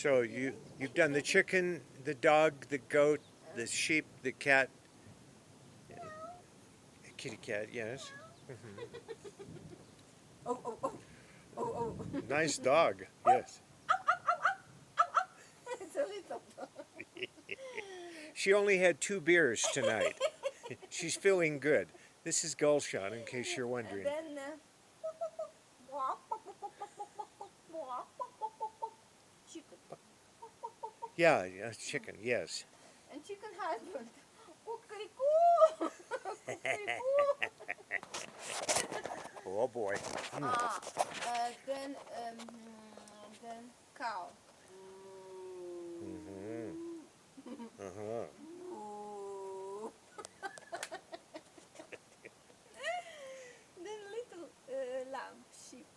So you've done the chicken, the dog, the goat, the sheep, the cat, kitty cat. Yes. Oh, oh, oh, oh, oh. Nice dog. Yes. It's a little dog. She only had 2 beers tonight. She's feeling good. This is Gulshan, in case you're wondering. And then chicken. Yeah, chicken. Yes. And chicken husband. Cuckoo. Oh boy. Then cow. Uh-huh. Then little lamb, sheep.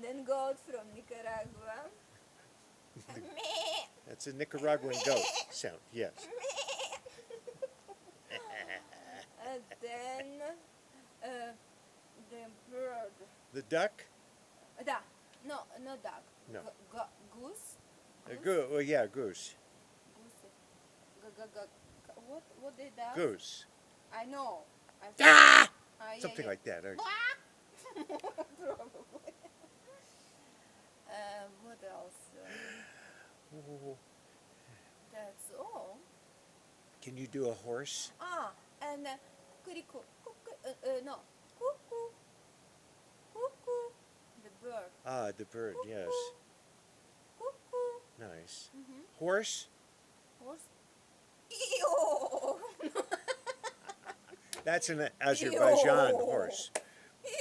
Then goat from Nicaragua. That's a Nicaraguan goat sound. Yes. And then the bird. The duck? No, not duck. No. Goose. Well, yeah, goose. What they do? Goose. I know. Ah! Something yeah. like that. Probably. What else? That's all. Can you do a horse? And kuriku. No. Cuckoo. Cuckoo. The bird. Ah, the bird, Cuckoo. yes. Cuckoo. Nice. Horse? Horse. Ew. That's an Azerbaijan horse.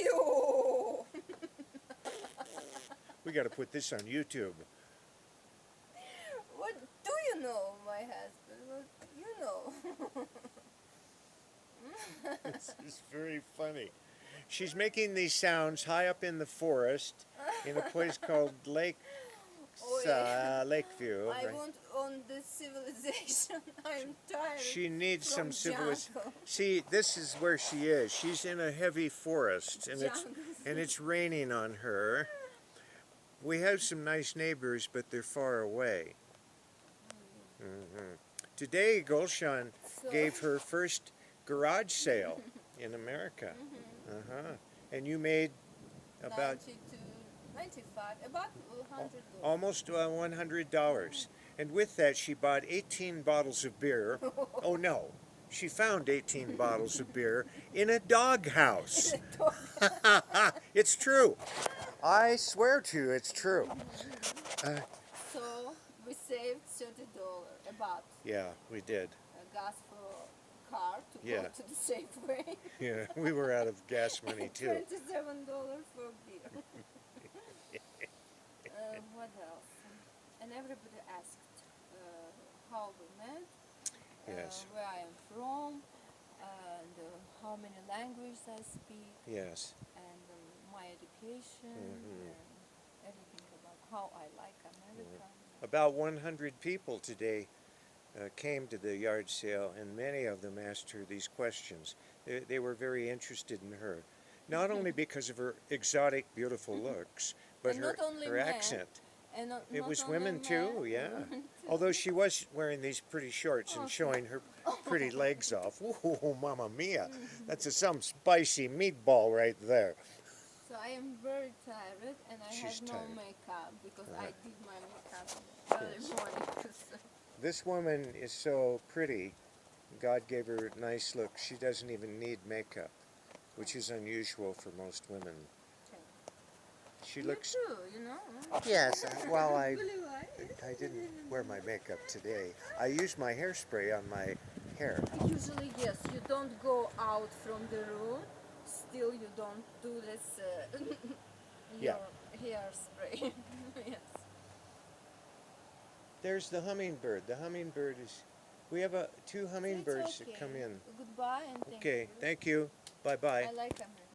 Ew. We got to put this on YouTube. What do you know, my husband? What you know? It's very funny. She's making these sounds high up in the forest in a place called Lakeview. I want on this civilization. I'm tired. She needs some civilization. jungle. See, this is where she is. She's in a heavy forest, and it's raining on her. We have some nice neighbors, but they're far away. Today, Gulshan gave her first garage sale in America. And you made about 95, about $100. almost $100. And with that, she bought 18 bottles of beer. Oh no, she found 18 bottles of beer in a doghouse. It's true. I swear to you, it's true. So we saved $30 about. Yeah, we did. Gas for car to go to the Safeway. Yeah, we were out of gas money too. $27 for beer. What else? And everybody asked how we met, Yes. where I am from, and how many languages I speak, Yes. and my education, and everything about how I like America. About 100 people today came to the yard sale, and many of them asked her these questions. They were very interested in her, not only because of her exotic, beautiful looks, but And her men, accent. And It not was only women too, men, yeah. women too. Although she was wearing these pretty shorts and showing her pretty legs off. Oh, mamma mia! That's some spicy meatball right there. So I am very tired, and I She's have no tired. makeup because I did my makeup early morning. This woman is so pretty. God gave her nice looks. She doesn't even need makeup, which is unusual for most women. She looks. Me too, you know. Yes. Well, I Blue eyes. didn't wear my makeup today. I used my hairspray on my hair. Usually, yes, you don't go out from the room. Still, you don't do this. Your hairspray. Yes. There's the hummingbird. The hummingbird is. We have 2 hummingbirds It's okay. that come in. Goodbye and thank Okay. you. Thank you. Bye bye. I like America.